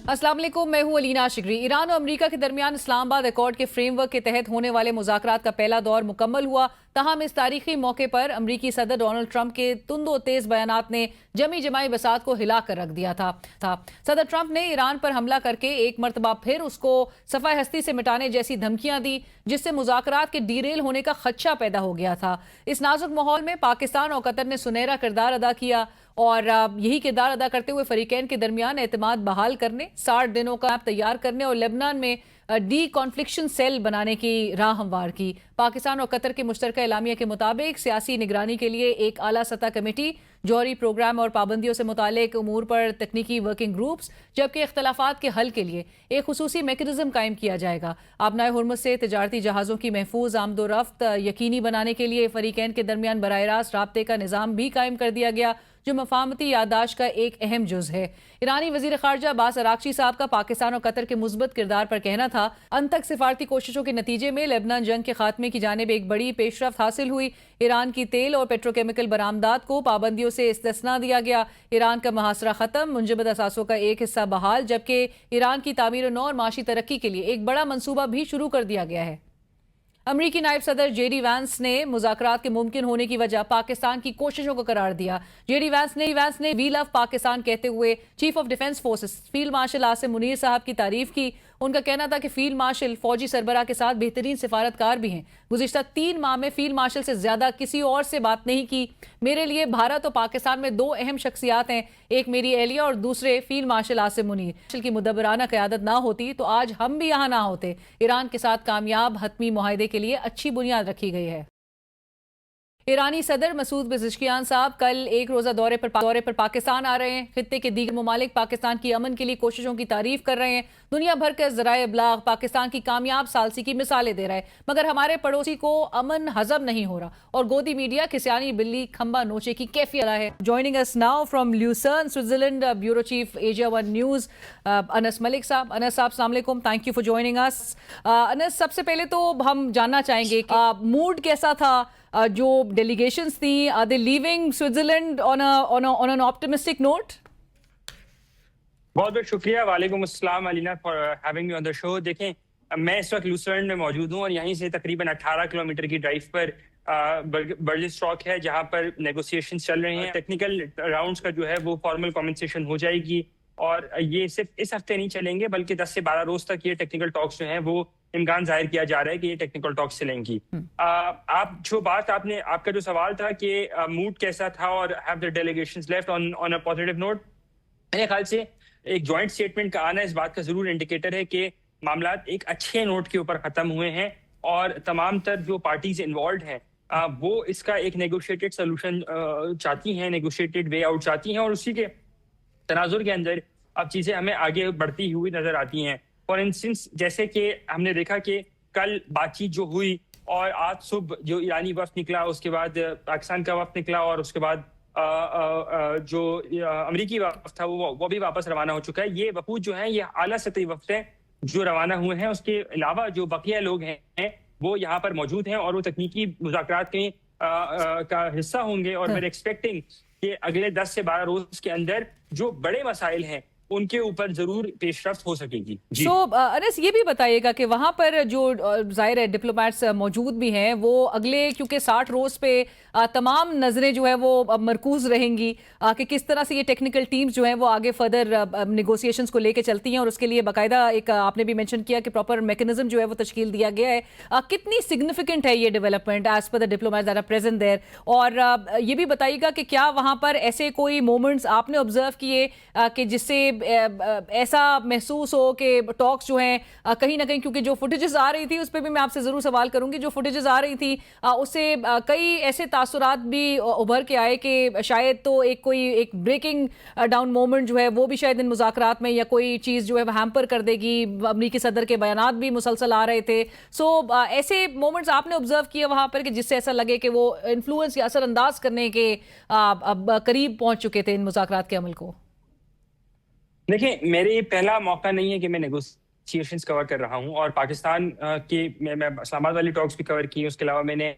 अस्सलाम वालेकुम, मैं हूं अलीना शिगरी। ईरान और अमेरिका के दरमियान इस्लामाबाद अकॉर्ड के फ्रेमवर्क के तहत होने वाले मुज़ाकरात का पहला दौर मुकम्मल हुआ। तहम इस तारीखी मौके पर अमरीकी सदर डोनाल्ड ट्रंप के तुंदो तेज बयानात ने जमी जमाई बसात को हिला कर रख दिया था। सदर ट्रंप ने ईरान पर हमला करके एक मरतबा फिर उसको सफ़ाए हस्ती से मिटाने जैसी धमकियां दी, जिससे मुज़ाकरात के डीरेल होने का खदशा पैदा हो गया था। इस नाजुक माहौल में पाकिस्तान और कतर ने सुनहरा किरदार अदा किया और यही किरदार अदा करते हुए फरीकैन के दरमियान एतमाद बहाल करने, 60 दिनों का ऐप तैयार करने और लेबनान में डी कॉन्फ्लिक्शन सेल बनाने की राह हमवार की। पाकिस्तान और कतर के मुश्तरका एलामिया के मुताबिक सियासी निगरानी के लिए एक आला सतह कमेटी, जौहरी प्रोग्राम और पाबंदियों से मुतालिक उमूर पर तकनीकी वर्किंग ग्रुप्स, जबकि इख्तलाफात के हल के लिए एक खुसूसी मैकेनिज्म कायम किया जाएगा। आबनाए हुर्मुज़ से तजारती जहाज़ों की महफूज आमदोरफ्त यकीनी बनाने के लिए फरीकैन के दरमियान बराह रास्त राब्ते का निज़ाम भी कायम कर दिया गया, जो मफाहमती याददाश्त का एक अहम जुज़ है। ईरानी वज़ीर ख़ारजा अब्बास अराग़ची साहब का पाकिस्तान और कतर के मुस्बत किरदार पर कहना था, अंतक सिफारती कोशिशों के नतीजे में लेबनान जंग के खात्मे की जानिब एक बड़ी पेशरफ्त हासिल हुई। ईरान की तेल और पेट्रोकेमिकल बरामदात को पाबंदियों से इस्तिस्ना दिया गया। ईरान का मुहासरा ख़त्म, मुंजमद असासों का एक हिस्सा बहाल, जबकि ईरान की तामीर नौ और माशी तरक्की के लिए एक बड़ा मनसूबा भी शुरू कर दिया गया है। अमरीकी नायब सदर जेडी वैंस ने मुज़ाकरात के मुमकिन होने की वजह पाकिस्तान की कोशिशों को करार दिया। जेडी वैंस ने वी लव पाकिस्तान कहते हुए chief of defence forces field marshal Asim Munir साहब की तारीफ की। उनका कहना था कि फील्ड मार्शल फौजी सरबराह के साथ बेहतरीन सिफारतकार भी हैं। गुज़िश्ता 3 माह में फील्ड मार्शल से ज्यादा किसी और से बात नहीं की। मेरे लिए भारत और पाकिस्तान में 2 अहम शख्सियात हैं, एक मेरी एहलिया और दूसरे field marshal Asim Munir. Marshal की मुदब्बराना क़यादत ना होती तो आज हम भी यहाँ ना होते। ईरान के साथ कामयाब हतमी मुआहदे के लिए अच्छी बुनियाद रखी गई है। ईरानी सदर मसूद पेज़ेश्कियान साहब कल एक रोज़ा दौरे पर पाकिस्तान आ रहे हैं। खित्ते के दीगर ममालिक पाकिस्तान की अमन के लिए कोशिशों की तारीफ कर रहे हैं। दुनिया भर के ज़राए इब्लाग पाकिस्तान की कामयाब सालसी की मिसालें दे रहे हैं, मगर हमारे पड़ोसी को अमन हजम नहीं हो रहा और गोदी मीडिया किसियानी बिल्ली खंबा नोचे की कैफियत है। Joining us now from Lucerne Switzerland, bureau chief Asia one news, Anas Malik साहब। अनस साहब, अस्सलाम वालेकुम, thank you for joining us. Anas, सबसे पहले तो हम जानना चाहेंगे कि मूड कैसा था जो डेलीगेशंस थी, are they leaving Switzerland on an optimistic note? बहुत बहुत शुक्रिया, वालेकुम अस्सलाम Alina for having me on the show. देखें, मैं इस वक्त लूसर्न में मौजूद हूँ और यहीं से तकरीबन 18 किलोमीटर की ड्राइव पर बर्लिस्टॉक है, जहाँ पर नेगोशिएशंस चल रहे हैं। टेक्निकल राउंड्स का जो है वो फॉर्मल कॉम्पेंसेशन हो जाएगी और ये सिर्फ इस हफ्ते नहीं चलेंगे बल्कि 10 से 12 रोज तक ये टेक्निकल टॉक्स जो हैं वो इम्कान जाहिर किया जा रहा है कि ये टेक्निकल टॉक्स चलेंगी। आप जो बात आपका जो सवाल था कि मूड कैसा था और have the delegations left on a positive note, मेरे ख्याल से एक जॉइंट स्टेटमेंट का आना इस बात का जरूर इंडिकेटर है कि मामला एक अच्छे नोट के ऊपर खत्म हुए हैं और तमाम तर जो पार्टीज इन्वॉल्व हैं वो इसका एक नेगोशिएटेड सोल्यूशन चाहती हैं, नेगोशिएटेड वे आउट चाहती हैं और उसी के तनाजुर के अंदर अब चीजें हमें आगे बढ़ती हुई नजर आती हैं। फॉर इंस्टेंस, जैसे कि हमने देखा कि कल बातचीत जो हुई और आज सुबह जो ईरानी वफ्द निकला, उसके बाद पाकिस्तान का वफ्द निकला और उसके बाद जो अमेरिकी वफ्द था वो भी वापस रवाना हो चुका है। ये वफूद जो है ये आला सतही वफ्द है जो रवाना हुए हैं। उसके अलावा जो बकिया लोग हैं वो यहाँ पर मौजूद हैं और वो तकनीकी मुज़ाकरात के का हिस्सा होंगे और मेरे एक्सपेक्टिंग कि अगले 10 से 12 रोज के अंदर जो बड़े मसाइल हैं उनके ऊपर जरूर पेशरफ्त हो सकेगी। सो अनस, ये भी बताइएगा कि वहां पर जो जाहिर है डिप्लोमेट्स मौजूद भी हैं, वो अगले क्योंकि 60 रोज पे तमाम नजरें जो है वो मरकूज रहेंगी कि किस तरह से ये टेक्निकल टीम्स जो हैं वो आगे फर्दर नेगोशिएशंस को लेके चलती हैं और उसके लिए बाकायदा एक आपने भी मेंशन किया कि प्रॉपर मैकेनिज्म जो है वो तश्कील दिया गया है। कितनी सिग्निफिकेंट है ये development as per the diplomats that are present there? और ये भी बताइएगा कि क्या वहां पर ऐसे कोई मोमेंट्स आपने ऑब्जर्व किए कि जिससे ऐसा महसूस हो कि टॉक्स जो हैं कहीं ना कहीं, क्योंकि जो फुटेजेस आ रही थी उस पर भी मैं आपसे जरूर सवाल करूंगी, जो फुटेजेस आ रही थी उससे कई ऐसे तासुरात भी उभर के आए कि शायद तो एक ब्रेकिंग डाउन मोमेंट जो है वो भी शायद इन मुज़ाकरात में या कोई चीज़ जो है वो हैम्पर कर देगी। अमरीकी सदर के बयानात भी मुसलसल आ रहे थे। सो ऐसे मोमेंट्स आपने ऑब्जर्व किए वहां पर कि जिससे ऐसा लगे कि वो इन्फ्लुएंस या असरअंदाज करने के करीब पहुंच चुके थे इन मुज़ाकरात के अमल को? देखिए, मेरे पहला मौका नहीं है कि मैं नेगोशिएशंस कवर कर रहा हूं और पाकिस्तान के मैं इस्लामाबाद वाली टॉक्स भी कवर की। उसके अलावा मैंने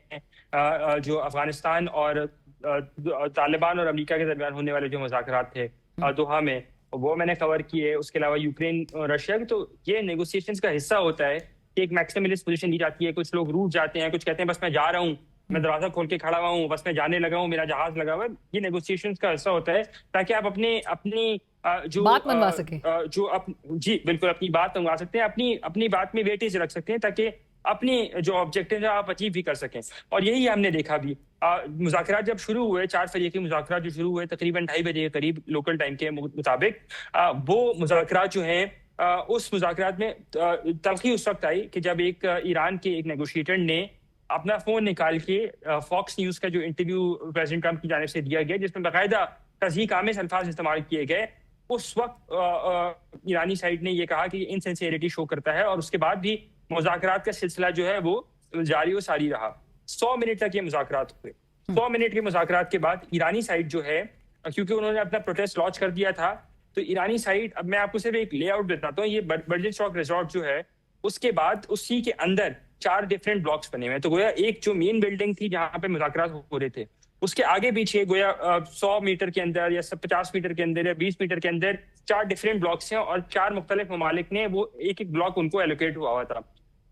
जो अफगानिस्तान और तालिबान और अमेरिका के दरमियान होने वाले जो मुज़ाकरात थे दोहा में, वो मैंने कवर की है, उसके अलावा यूक्रेन और रशिया की। तो ये नेगोशिएशंस का हिस्सा होता है कि एक मैक्सिमलिस्ट पोजीशन ली जाती है, कुछ लोग रूठ जाते हैं, कुछ कहते हैं बस मैं जा रहा हूँ, मैं दरवाजा खोल के खड़ा हुआ हूँ, बस मैं जाने लगा हूँ, मेरा जहाज लगा हुआ है। ये नेगोशिएशंस का हिस्सा होता है ताकि आप अपने अपनी बात मनवा सके। जी बिल्कुल, अपनी बात मनवा सकते हैं, अपनी अपनी बात में वेटेज रख सकते हैं ताकि अपनी जो ऑब्जेक्टिव है आप अचीव भी कर सकें। और यही हमने देखा भी। मुज़ाकरात जब शुरू हुए, 4 फरीकी मुज़ाकरात जो शुरू हुए तकरीबन 2:30 बजे के करीब लोकल टाइम के मुताबिक, वो मुज़ाकरात जो हैं, उस मुज़ाकरात में तल्खी उस वक्त आई कि जब एक ईरान के एक नेगोशिएटर ने अपना फोन निकाल के फॉक्स न्यूज का जो इंटरव्यू प्रेसिडेंट ट्रंप की जानिब से दिया गया, जिसमें बाकायदा तज़हीक आमेज़ अल्फाज इस्तेमाल किए गए, उस वक्त ईरानी साइड ने यह कहा कि इनसिंसियरिटी शो करता है। और उसके बाद भी मुज़ाकरात का सिलसिला जो है वो जारी व सारी रहा। 100 मिनट तक ये मुज़ाकरात हुए। 100 मिनट के मुज़ाकरात के बाद ईरानी साइड जो है, क्योंकि उन्होंने अपना प्रोटेस्ट लॉन्च कर दिया था, तो ईरानी साइड, अब मैं आपको सिर्फ एक लेआउट बताता हूँ, ये बर्जिनस्टॉक रिजॉर्ट जो है, उसके बाद उसी के अंदर 4 डिफरेंट ब्लॉक्स बने हुए हैं। तो गोया एक जो मेन बिल्डिंग थी जहां पे मुज़ाकरात हो रहे थे, उसके आगे पीछे गोया 100 मीटर के अंदर या 50 मीटर के अंदर या 20 मीटर के अंदर 4 डिफरेंट ब्लॉक्स हैं और 4 मुख्तलिफ ममालिक ने वो एक एक ब्लॉक उनको एलोकेट हुआ था।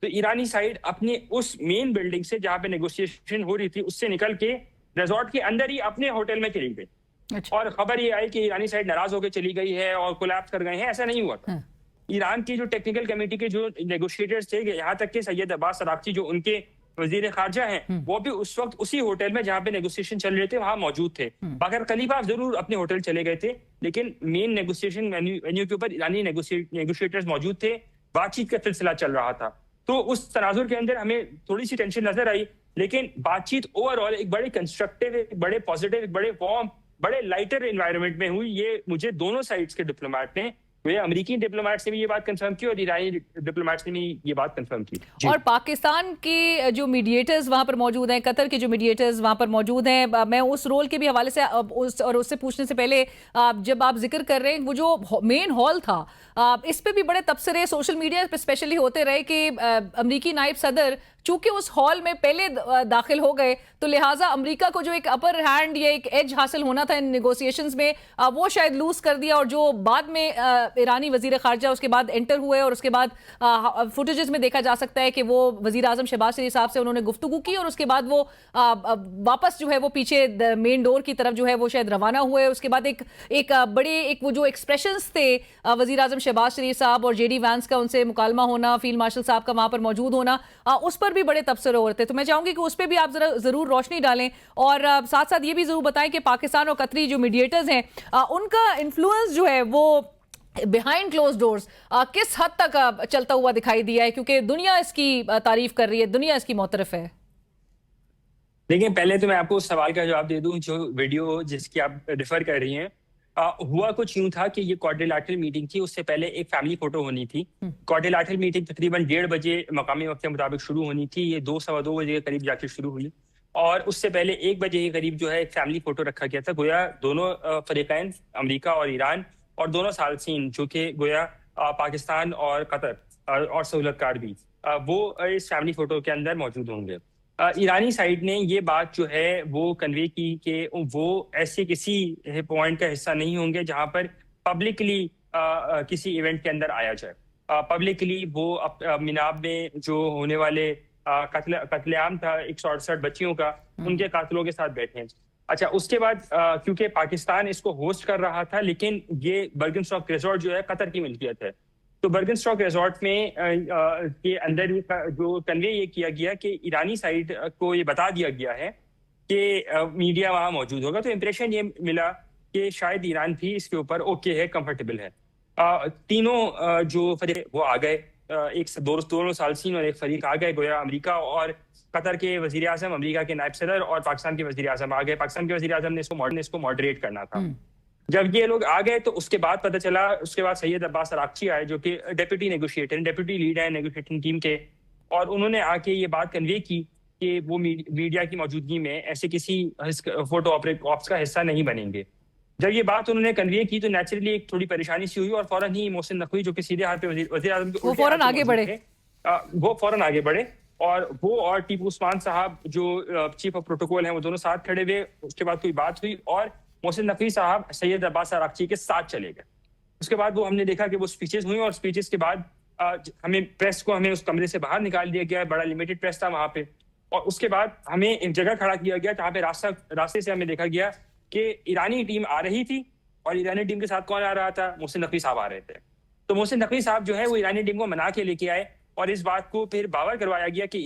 तो ईरानी साइड अपने उस मेन बिल्डिंग से जहां पे नेगोशिएशन हो रही थी, उससे निकल के रिजॉर्ट के अंदर ही अपने होटल में चली गई। अच्छा। और खबर ये आई कि ईरानी साइड नाराज होकर चली गई है और कोलैप्स कर गए हैं। ऐसा नहीं हुआ था। ईरान की जो टेक्निकल कमेटी के जो नेगोशिएटर्स थे, यहाँ तक कि सैयद अब्बास अराक्ची जो उनके वजीर खारजा हैं, वो भी उस वक्त उसी होटल में जहाँ पे नेगोशिएशन चल रहे थे वहां मौजूद थे। बाकर खलीफा जरूर अपने होटल चले गए थे, लेकिन मेन नेगोशिएशन वेन्यू के ऊपर ईरानी नेगोशिएटर्स मौजूद थे, बातचीत का सिलसिला चल रहा था। तो उस तनाजुर के अंदर हमें थोड़ी सी टेंशन नजर आई, लेकिन बातचीत ओवरऑल एक बड़े कंस्ट्रक्टिव, एक बड़े पॉजिटिव, एक बड़े वार्म, बड़े लाइटर एनवायरनमेंट में हुई। ये मुझे दोनों साइड्स के डिप्लोमेट ने, अमेरिकी डिप्लोमेट्स ने भी ये बात कंफर्म की और ईरानी डिप्लोमेट्स ने भी ये बात कंफर्म की। और पाकिस्तान के जो मीडिएटर्स वहां पर मौजूद हैं, कतर के जो मीडिएटर्स वहां पर मौजूद हैं, मैं उस रोल के भी हवाले से उससे पूछने से पहले, जब आप जिक्र कर रहे हैं वो जो मेन हॉल था, इस पे भी बड़े तबसरे सोशल मीडिया पे स्पेशली होते रहे कि अमेरिकी नायब सदर चूंकि उस हॉल में पहले दाखिल हो गए, तो लिहाजा अमेरिका को जो एक अपर हैंड या एक एज हासिल होना था इन नेगोशिएशंस में, वो शायद लूज कर दिया। और जो बाद में ईरानी वजीर खारजा उसके बाद एंटर हुए और उसके बाद फुटेजेस में देखा जा सकता है कि वो वजीर आजम शहबाज शरीफ साहब से उन्होंने गुफ्तगू की और उसके बाद वो वापस जो है वो पीछे मेन डोर की तरफ जो है वो शायद रवाना हुए। उसके बाद एक बड़े वो जो एक्सप्रेशंस थे वजीर आजम शहबाज शरीफ साहब और जेडी वैंस का उनसे मुकालमा होना, फील्ड मार्शल साहब का वहां पर मौजूद होना, उस पर भी बड़े तबसरे हो रहे थे। तो मैं चाहूंगी कि उस पर भी आप जरूर रोशनी डालें और साथ साथ ये भी जरूर बताएं कि पाकिस्तान और कतरी जो मीडिएटर्स हैं, उनका इन्फ्लुएंस जो है वो बिहाइंड क्लोज डोर्स किस हद तक चलता हुआ दिखाई दिया है, क्योंकि दुनिया इसकी तारीफ कर रही है, दुनिया इसकी मोतरफ है। देखिए, पहले तो मैं आपको उस सवाल का जवाब दे दूं, जो वीडियो जिसकी आप रेफर कर रही हैं, हुआ कुछ यूं था कि ये क्वाड्रिलैटरल मीटिंग थी। उससे पहले एक फैमिली फोटो होनी थी। क्वाड्रिलैटरल मीटिंग तकरीबन 1:30 बजे मकामी वक्त के मुताबिक शुरू होनी थी। ये 2 सवा 2 बजे के करीब जाके शुरू हुई और उससे पहले 1 बजे के करीब जो है एक फैमिली फोटो रखा गया था। गोया दोनों फरीकैन, अमेरिका और ईरान, और दोनों सालसीन जो कि गोया पाकिस्तान और कतर और सहूलतकार भी, वो इस फैमिली फोटो के अंदर मौजूद होंगे। ईरानी साइड ने ये बात जो है वो कन्वे की कि वो ऐसे किसी पॉइंट का हिस्सा नहीं होंगे जहां पर पब्लिकली किसी इवेंट के अंदर आया जाए। पब्लिकली वो मिनाब में जो होने वाले कत्लेआम था 168 बच्चियों का, उनके कातलों के साथ बैठे हैं। अच्छा, उसके बाद क्योंकि पाकिस्तान इसको होस्ट कर रहा था, लेकिन ये बर्गनस्टॉक रिजॉर्ट जो है कतर की मिल्कियत है, तो बर्गनस्टॉक रिजॉर्ट में के अंदर जो कन्वे ये किया गया कि ईरानी साइड को ये बता दिया गया है कि मीडिया वहां मौजूद होगा। तो इम्प्रेशन ये मिला कि शायद ईरान भी इसके ऊपर ओके है, कंफर्टेबल है। तीनों जो फरीक वो आ गए, दोनों सालसीन और एक फरीक आ गए। गोया अमेरिका और कतर के वजीर आजम, अमेरिका के नायब सदर और पाकिस्तान के वजीर आजम आ गए। पाकिस्तान के वजीर आजम ने इसको मॉडरेट करना था। जब ये लोग आ गए तो उसके बाद पता चला, उसके बाद सैयद अब्बास अराक्ची आए जो कि डेप्यूटी नेगोशिएटर, डेप्यूटी लीड है नेगोशिएटिंग टीम के, और उन्होंने आके ये बात कन्वे की कि वो मीडिया की मौजूदगी में ऐसे किसी फोटो ऑप्स का हिस्सा नहीं बनेंगे। जब ये बात उन्होंने कन्वे की तो नेचुरली एक थोड़ी परेशानी सी हुई और फौरन ही मोहसिन नकवी जो कि सीधे हाथ पे वजीर आजम के फौरन आगे बढ़े, वो फौरन आगे बढ़े और वो और टीपू उस्मान साहब जो चीफ ऑफ प्रोटोकॉल हैं वो दोनों साथ खड़े हुए। उसके बाद कोई बात हुई और मोहसिन नकवी साहब सैयद अब्बास अराक्ची के साथ चले गए। उसके बाद वो हमने देखा कि वो स्पीचेस हुई और स्पीचेस के बाद हमें उस कमरे से बाहर निकाल दिया गया। बड़ा लिमिटेड प्रेस था वहां पे, और उसके बाद हमें एक जगह खड़ा किया गया जहाँ पे रास्ते से हमें देखा गया कि ईरानी टीम आ रही थी, और ईरानी टीम के साथ कौन आ रहा था? मोहसिन नकवी साहब आ रहे थे। तो मोहसिन नकवी साहब जो है वो ईरानी टीम को मना के लेके आए, और इस बात को फिर बावर करवाया गया कि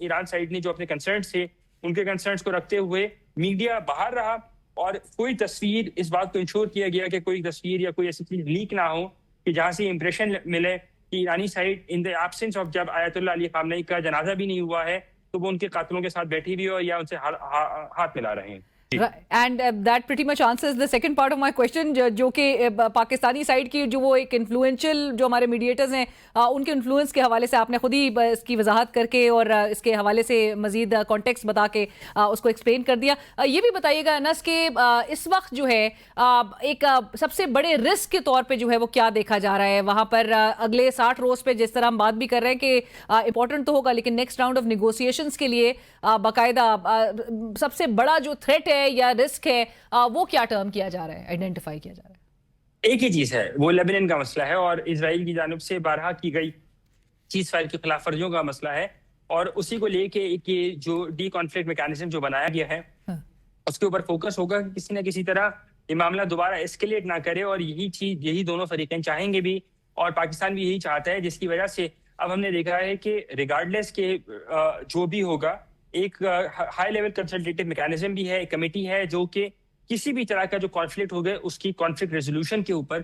ईरान साइड ने जो अपने कंसर्न्स थे, उनके कंसर्न्स को रखते हुए मीडिया बाहर रहा, और कोई तस्वीर, इस बात को इंश्योर किया गया कि कोई तस्वीर या कोई ऐसी चीज लीक ना हो कि जहां से इंप्रेशन मिले कि ईरानी side in the absence of, जब आयतुल्लाह अली खामनेई का जनाजा भी नहीं हुआ है, तो वो उनके कातिलों के साथ बैठी हुई हो या उनसे हाथ मिला रहे हैं। And that pretty much answers the second part of my question, जो कि पाकिस्तानी साइड की जो वो एक इन्फ्लुएंशियल जो हमारे मीडिएटर्स हैं, उनके इन्फ्लुएंस के हवाले से आपने खुद ही इसकी वजाहत करके और इसके हवाले से मजीद कॉन्टेक्स्ट बता के उसको एक्सप्लेन कर दिया। ये भी बताइएगा अनस कि इस वक्त जो है एक सबसे बड़े रिस्क के तौर पे जो है वो क्या देखा जा रहा है वहाँ पर अगले 60 रोज पे? जिस तरह हम बात भी कर रहे हैं कि इंपॉर्टेंट तो होगा, लेकिन नेक्स्ट राउंड ऑफ निगोशिएशंस के लिए बाकायदा सबसे बड़ा जो थ्रेट है या रिस्क है वो क्या टर्म किया जा रहा है, आइडेंटिफाई किया जा रहा है? एक ही चीज है, वो लेबनान का मसला है, और इसराइल की जानिब से बारहा की गई चीज फायर की खिलाफ वर्जियों का मसला है, और उसी को लेके कि जो डी कॉन्फ्लिक्ट मैकेनिज्म जो बनाया गया है, उसके ऊपर फोकस होगा कि किसी न किसी तरह ये मामला दोबारा एस्केलेट ना करे, और यही दोनों फरीकें चाहेंगे भी, और पाकिस्तान भी यही चाहता है, जिसकी वजह से अब हमने देखा है कि रिगार्डलेस के जो भी होगा, एक हाई लेवल कंसल्टेटिव मैकेनिज्म भी है, एक कमेटी है जो कि किसी भी तरह का जो कॉन्फ्लिक्ट हो गया उसकी कॉन्फ्लिक्ट रेजोल्यूशन के ऊपर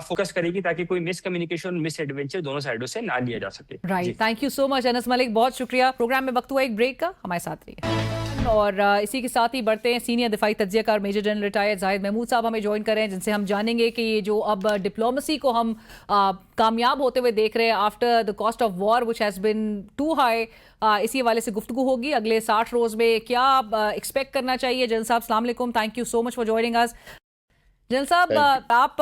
फोकस करेगी, ताकि कोई मिसकम्युनिकेशन, मिस एडवेंचर दोनों साइडों से ना लिया जा सके। Right, thank you so much Anas Malik, बहुत शुक्रिया। प्रोग्राम में वक्त हुआ एक ब्रेक का, हमारे साथ रहिए। और इसी के साथ ही बढ़ते हैं, सीनियर दिफाई तज्जियाकार major general retired Zahid Mahmood sahab हमें ज्वाइन कर रहे हैं, जिनसे हम जानेंगे कि ये जो अब डिप्लोमेसी को हम कामयाब होते हुए देख रहे हैं after the cost of war which has been too high, इसी हवाले से गुफ्तगू होगी। अगले 60 रोज में क्या एक्सपेक्ट करना चाहिए? जनरल साहब अस्सलाम वालेकुम, thank you so much for joining us. General साहब, आप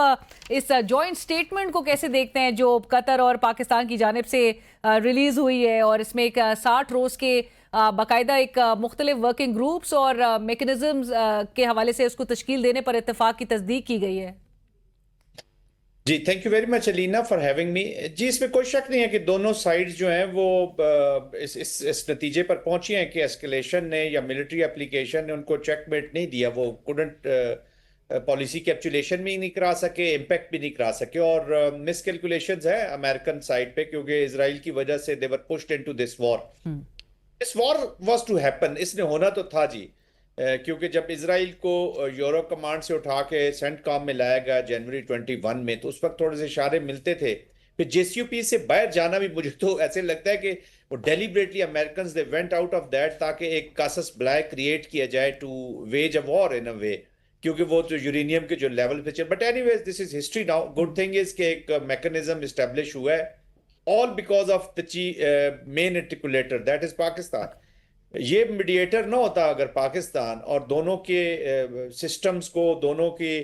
इस जॉइंट स्टेटमेंट को कैसे देखते हैं जो कतर और पाकिस्तान की जानिब से रिलीज हुई है, और इसमें एक 60 रोज के बाकायदा एक मुख्तलिफ वर्किंग ग्रुप्स और मेकनिज़म्स के हवाले से उसको तश्कील देने पर इत्तेफाक की तस्दीक की गई है? जी, thank you very much Alina for having me. जी, इसमें कोई शक नहीं है कि दोनों साइड्स जो हैं वो इस नतीजे पर पहुंची हैं कि एस्केलेशन ने या मिलिट्री एप्लीकेशन ने उनको चेकमेट नहीं दिया, वो कुडंट पॉलिसी कैप्चुलेशन भी नहीं करा सके, इम्पैक्ट भी नहीं करा सके, और मिस कैलकुलेशंस है अमेरिकन साइड पे, क्योंकि इजराइल की वजह से they were pushed into this war. This war was to happen, इसने होना तो था जी, क्योंकि जब इसराइल को यूरो कमांड से उठा के सेंटकॉम में लाया गया जनवरी 21 में, तो उस वक्त थोड़े से इशारे मिलते थे। फिर जेसीयूपी से बाहर जाना भी मुझे तो ऐसे लगता है कि वो deliberately American they went out of that, ताकि एक कासस ब्लैक क्रिएट किया जाए to wage a war in a way, क्योंकि वो जो यूरेनियम के जो लेवल पे चल। But anyways, this is history now. Good thing is कि एक मैकेनिज्म इस्टेब्लिश हुआ है, all because of the main articulator that is Pakistan. ये मीडिएटर ना होता अगर पाकिस्तान और दोनों के सिस्टम्स को, दोनों की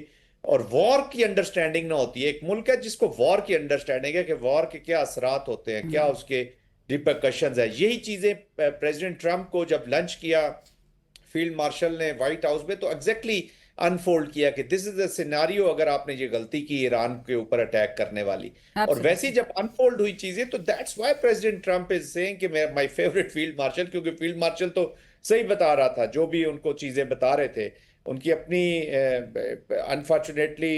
और वॉर की अंडरस्टैंडिंग ना होती है। एक मुल्क है जिसको वॉर की अंडरस्टैंडिंग है कि वॉर के क्या असरात होते हैं, क्या उसके रिपरकशंस है। यही चीजें प्रेसिडेंट ट्रंप को जब लंच किया फील्ड मार्शल ने व्हाइट हाउस में, तो एग्जैक्टली अनफोल्ड किया कि दिस इज अ सिनेरियो अगर आपने ये गलती की ईरान के ऊपर अटैक करने वाली। और वैसे ही जब अनफोल्ड हुई चीजें, तो that's why president Trump is saying कि माय फेवरेट फील्ड मार्शल, क्योंकि फील्ड मार्शल तो सही बता रहा था, जो भी उनको चीजें बता रहे थे। उनकी अपनी unfortunately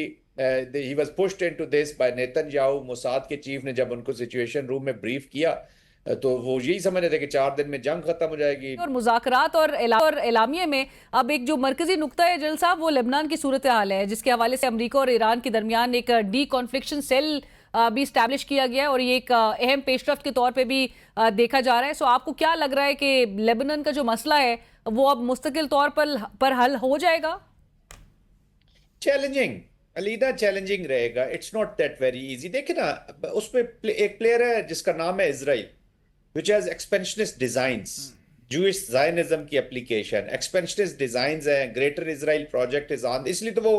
he was pushed into this by Netanyahu. Mossad के चीफ ने जब उनको सिचुएशन रूम में ब्रीफ किया, तो वो यही समझ रहे थे कि 4 दिन में जंग खत्म हो जाएगी। और मुज़ाकरात और एलामिये में अब एक जो मरकजी नुक्ता है जनरल साहब, वो लेबनान की सूरत हाल है, जिसके हवाले से अमेरिका और ईरान के दरमियान एक डी कॉन्फ्लिक्शन सेल भी स्टैब्लिश किया गया है, और ये एक अहम पेशरफ्त के तौर पे भी देखा जा रहा है। सो आपको क्या लग रहा है कि लेबनान का जो मसला है वो अब मुस्तकिल तौर पर हल हो जाएगा? चैलेंजिंग अलीदा, चैलेंजिंग रहेगा। It's not that very easy. देखिए ना, उसमें एक प्लेयर है जिसका नाम है Israel, which has expansionist designs, Jewish Zionism की एप्लीकेशन, expansionist designs है, Greater Israel Project is on, इसलिए तो वो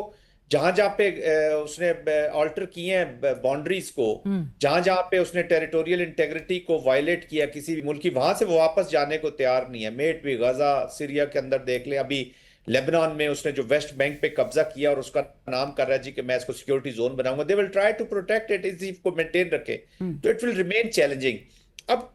जहां जहां पे उसने ऑल्टर किए हैं बाउंड्रीज को, जहां जहां पे उसने टेरिटोरियल इंटेग्रिटी को वायलेट किया किसी भी मुल्क की, वहां से वो वापस जाने को तैयार नहीं है। मेट भी गजा, सीरिया के अंदर देख ले, अभी लेबनान में उसने जो वेस्ट बैंक पे कब्जा किया और उसका नाम कर रहा है जी कि मैं इसको सिक्योरिटी जोन बनाऊंगा, they will try to protect it, इसी को मेंटेन रखे, तो इट विल रिमेन चैलेंजिंग। अब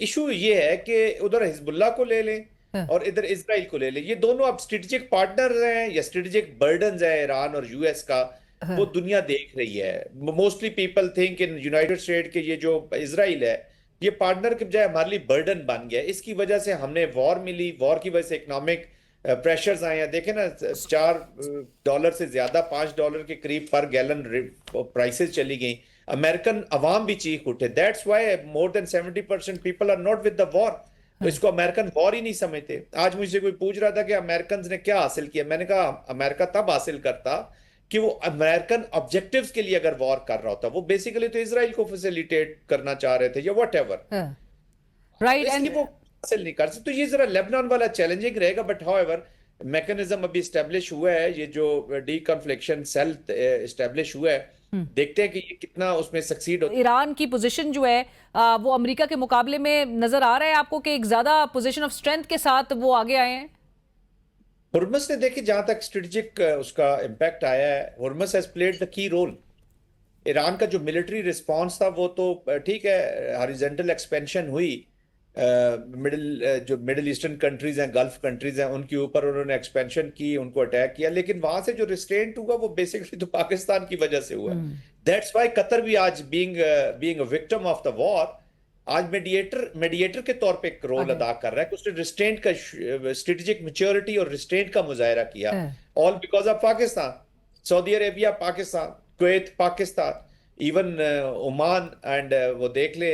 इशू ये है कि उधर हिजबुल्लाह को ले लें और इधर इजराइल को ले लें, ये दोनों अब स्ट्रेटेजिक पार्टनर हैं या स्ट्रेटेजिक बर्डन है ईरान और यूएस का, वो दुनिया देख रही है। Mostly people think in United state के ये जो इजराइल है ये पार्टनर के बजाय हमारे लिए बर्डन बन गया। इसकी वजह से हमने वॉर मिली, वॉर की वजह से इकोनॉमिक प्रेशर्स आए हैं। देखें ना, $4 से ज्यादा $5 के करीब पर गैलन प्राइसेस चली गई। अमेरिकन अवाम भी चीख उठे। That's why more than 70% people are not with the war. तो इसको अमेरिकन वॉर ही नहीं समझते। आज मुझसे कोई पूछ रहा था कि अमेरिकन ने क्या हासिल किया, मैंने कहा अमेरिका तब हासिल करता कि वो अमेरिकन ऑब्जेक्टिव्स के लिए अगर वॉर कर रहा होता। वो बेसिकली तो इजराइल को फैसिलिटेट करना चाह रहे थे या व्हाटएवर, राइट, इसलिए वो हासिल नहीं कर सकते। तो ये जरा लेबनान वाला चैलेंजिंग रहेगा, बट हाउएवर मैकेनिज्म अभी स्टैब्लिश हुआ है, ये जो डीकन्फ्लिक्शन सेल स्टैब्लिश हुआ है, देखते हैं कि ये कितना उसमें सक्सीड होता है। ईरान की पोजीशन जो है वो अमेरिका के मुकाबले में नजर आ रहा है आपको कि एक ज्यादा पोजीशन ऑफ स्ट्रेंथ के साथ वो आगे आए हैं? हुर्मस ने देखिए जहां तक स्ट्रेटेजिक उसका इम्पैक्ट आया है, Hormuz has played the key role. Iran का जो मिलिट्री रिस्पांस था वो तो ठीक है, हॉरिजॉन्टल एक्सपेंशन हुई, जो मिडिल ईस्टर्न कंट्रीज हैं, गल्फ कंट्रीज हैं, उनके ऊपर उन्होंने एक्सपेंशन की, उनको अटैक किया, लेकिन वहां से जो रिस्ट्रेंट हुआ वो बेसिकली तो पाकिस्तान की वजह से हुआ। दैट्स व्हाई कतर भी आज being a victim of the war आज मेडिएटर के तौर पे एक रोल अदा कर रहा है कि उसने रिस्ट्रेंट का, स्ट्रेटेजिक मैच्योरिटी और रिस्ट्रेंट का मुजाहरा किया, all because of Pakistan. Saudi Arabia Pakistan, Kuwait Pakistan, even Oman and वो देख ले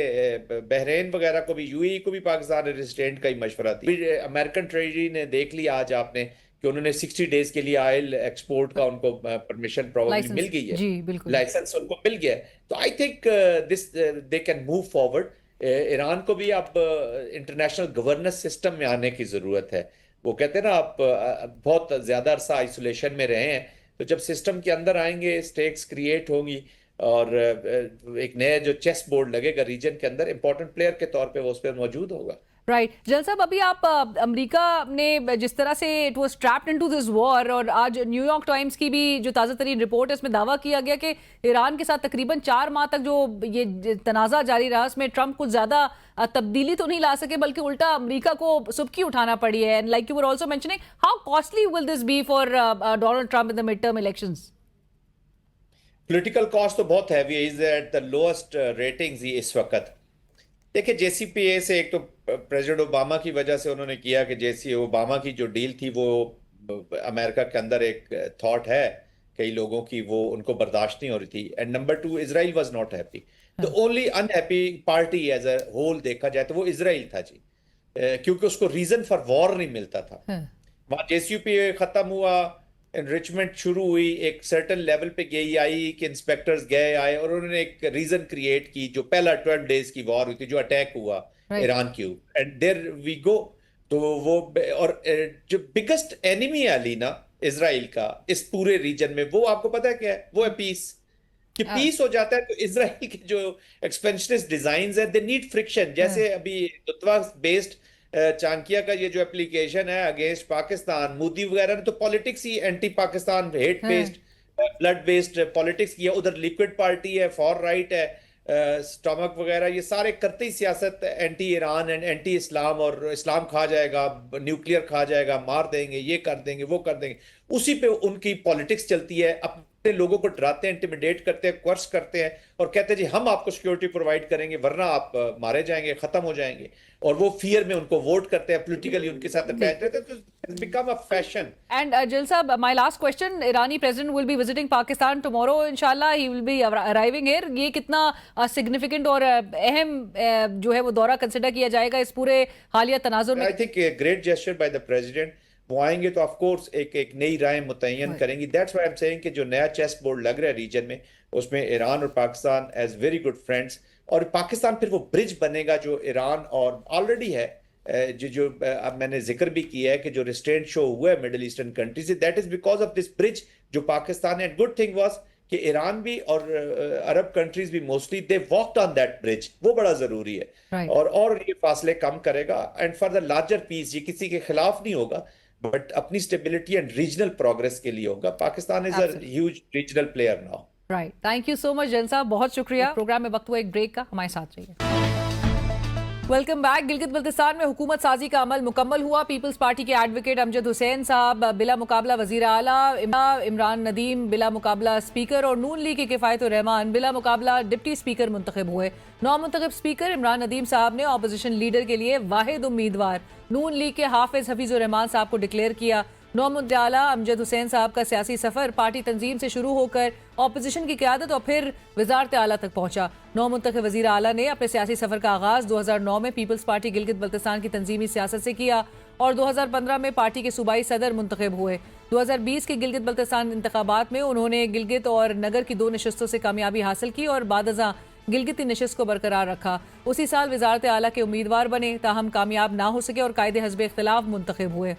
बहरीन वगैरह को भी, यूएई को भी पाकिस्तान ने रिस्ट्रेंट का ही मशवरा दिया। अमेरिकन ट्रेजरी ने देख लिया आज आपने कि उन्होंने 60 डेज के लिए ऑयल एक्सपोर्ट का उनको परमिशन प्रोबेबली मिल गई है, जी बिल्कुल, लाइसेंस उनको मिल गया है। तो I think this they can move forward. Iran को भी अब इंटरनेशनल गवर्नेंस सिस्टम में आने की जरूरत है। वो कहते हैं ना, आप बहुत ज्यादा अरसा आइसोलेशन में रहे हैं, तो जब सिस्टम के अंदर आएंगे स्टेक्स क्रिएट होंगी और एक नया जो चेस बोर्ड लगेगा रीजन के अंदर, इंपॉर्टेंट प्लेयर के तौर पे वो उस पर मौजूद होगा। राइट। जनरल साहब, अभी आप अमेरिका ने जिस तरह से it was trapped into this war, और आज न्यूयॉर्क टाइम्स की भी जो ताज़ा तरीन रिपोर्ट है इसमें दावा किया गया कि ईरान के साथ तकरीबन 4 माह तक जो ये तनाज़ा जारी रहा, उसमें ट्रंप कुछ ज़्यादा तब्दीली तो नहीं ला सके, बल्कि उल्टा अमेरिका को सुबकी उठाना पड़ी है। And like you were also mentioning, how costly will this be for Donald Trump in the midterm elections? Political cost तो बहुत हैवी है, is at the lowest ratings ही इस वक्त। देखिए JCPA से एक तो प्रेसिडेंट ओबामा की वजह से उन्होंने किया कि जैसी ओबामा की जो डील थी वो अमेरिका के अंदर एक थॉट है कई लोगों की, वो उनको बर्दाश्त नहीं हो रही थी। And number 2, Israel was not happy. The only unhappy party as a whole देखा जाए तो वो इजराइल था जी, क्योंकि उसको रीजन फॉर वॉर नहीं मिलता था। वहां JCPA खत्म हुआ, एनरिचमेंट शुरू हुई, एक सर्टन लेवल पे गई आई कि इंस्पेक्टर्स गए आए और उन्होंने एक रीजन क्रिएट की, जो पहला 12 डेज की वॉर हुई थी, जो अटैक हुआ ईरान की, एंड देयर वी गो। तो वो और जो बिगेस्ट एनिमी है अलीना इजराइल का इस पूरे रीजन में, वो आपको पता है क्या है? वो है पीस। कि पीस हो जाता है तो इजराइल के जो एक्सपेंशनिस्ट डिजाइंस है, दे नीड फ्रिक्शन। जैसे अभी दुत्वा बेस्ड चाणक्य का ये जो एप्लीकेशन है अगेंस्ट पाकिस्तान, मोदी वगैरह ने तो पॉलिटिक्स ही anti Pakistan, hate based, blood based politics किया। उधर लिक्विड पार्टी है, फॉर राइट है, स्टॉमक वगैरह, ये सारे करते ही सियासत anti Iran and anti Islam, और इस्लाम खा जाएगा, न्यूक्लियर खा जाएगा, मार देंगे, ये कर देंगे, वो कर देंगे। उसी पे उनकी पॉलिटिक्स चलती है। अपने लोगों को डराते हैं, इंटिमिडेट करते हैं, क्वर्स करते हैं और कहते हैं जी हम आपको सिक्योरिटी प्रोवाइड करेंगे वरना आप मारे जाएंगे, खत्म हो जाएंगे। और वो फियर में उनको वोट करते हैं, पॉलिटिकली उनके साथ अटैच रहते हैं। तो it's become a fashion. And Gill sahab, my last question, Irani president will be visiting Pakistan tomorrow, इंशाल्लाह he will be arriving here. ये कितना सिग्निफिकेंट और अहम जो है वो दौरा कंसिडर किया जाएगा इस पूरे हालिया तनाजुर में? I think a great gesture by the president. वो आएंगे तो ऑफ कोर्स एक नई राय मुतय्यन करेंगी। That's why I am saying कि जो नया चेस बोर्ड लग रहा है रीजन में, उसमें ईरान और Pakistan as very good friends, और पाकिस्तान फिर वो ब्रिज बनेगा जो ईरान और ऑलरेडी है, जो अब मैंने जिक्र भी किया है कि जो रिस्ट्रेंट शो हुआ है मिडिल ईस्टर्न कंट्री से, that is because of this bridge जो पाकिस्तान है। गुड थिंग वाज कि ईरान भी और अरब कंट्रीज भी mostly they walked on that bridge, वो बड़ा जरूरी है। और ये फासले कम करेगा and for the larger peace, ये किसी के खिलाफ नहीं होगा बट अपनी स्टेबिलिटी एंड रीजनल प्रोग्रेस के लिए होगा। Pakistan is a huge regional player now. Right, thank you so much Jain साहब, बहुत शुक्रिया। प्रोग्राम में वक्त हुआ एक ब्रेक का, हमारे साथ रहिए। Welcome back. गिलगित बल्तिस्तान में हुकूमत साजी का अमल मुकम्मल हुआ। पीपल्स पार्टी के एडवोकेट अमजद हुसैन साहब बिला मुकाबला वजीर आला, इमरान नदीम बिला मुकाबला स्पीकर और नून लीग के किफ़ायतुर रहमान बिला मुकाबला डिप्टी स्पीकर मुंतखब हुए। नौमुंतखब स्पीकर इमरान नदीम साहब ने ऑपोजिशन लीडर के लिए वाहिद उम्मीदवार नून लीग के हाफिज हफीजुर रहमान साहब को डिक्लेयर किया। नौमुद्दाला अमजद हुसैन साहब का सियासी सफर पार्टी तंजीम से शुरू होकर ऑपोजिशन की क़यादत और फिर वजारत आला तक पहुंचा। नौमुंतखब वज़ीर आला ने अपने सियासी सफर का आगाज 2009 में पीपल्स पार्टी गिलगित बल्तिस्तान की तंजीमी सियासत से किया और 2015 में पार्टी के सूबाई सदर मुंतखब हुए। 2020 के गिलगित बल्तिस्तान इंतखाबात में उन्होंने गिलगित और नगर की 2 नशस्तों से कामयाबी हासिल की और बादज़ां गिलगित की नशस्त को बरकरार रखा। उसी साल वजारत आला के उम्मीदवार बने, ताहम कामयाब ना हो सके और कायदे हस्ब इख्तिलाफ मुंतखब हुए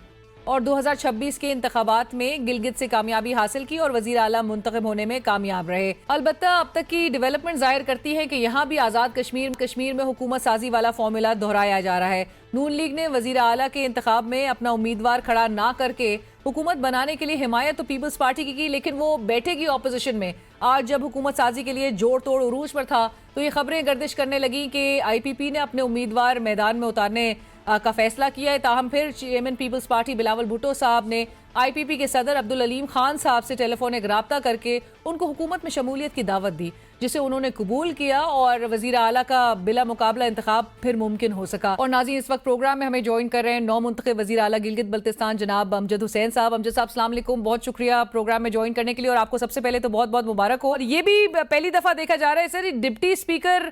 और 2026 के इंतखाबात में गिलगित से कामयाबी हासिल की और वजीर आला मुंतखब होने में कामयाब रहे। अलबत्ता अब तक की डेवलपमेंट जाहिर करती है कि यहाँ भी आज़ाद कश्मीर में हुकूमत साजी वाला फॉर्मूला दोहराया जा रहा है। नून लीग ने वजीर आला के इंतखाब में अपना उम्मीदवार खड़ा ना करके हुकूमत बनाने के लिए हिमायत तो पीपल्स पार्टी की, लेकिन वो बैठेगी ऑपोजिशन में। आज जब हुकूमत साजी के लिए जोड़ तोड़ उरूज पर था तो ये खबरें गर्दिश करने लगी कि IPP ने अपने उम्मीदवार मैदान में उतारने का फैसला किया है। ताहम फिर चेयरमैन पीपल्स पार्टी बिलावल भुट्टो साहब ने IPP के सदर अब्दुल अलीम खान साहब से टेलीफोनिक राब्ता करके उनको हुकूमत में शमूलियत की दावत दी, जिसे उन्होंने कबूल किया और वजीर आला का बिला मुकाबला इंतखाब फिर मुमकिन हो सका। और नाज़रीन, इस वक्त प्रोग्राम में हमें ज्वाइन कर रहे हैं नौमुंतखब वजीर आला गिलगित बल्तिस्तान जनाब अमजद हुसैन साहब। अमजद साहब अस्सलाम वालेकुम, बहुत शुक्रिया प्रोग्राम में ज्वाइन करने के लिए और आपको सबसे पहले तो बहुत बहुत मुबारक हो। और ये भी पहली दफा देखा जा रहा है सर, डिप्टी स्पीकर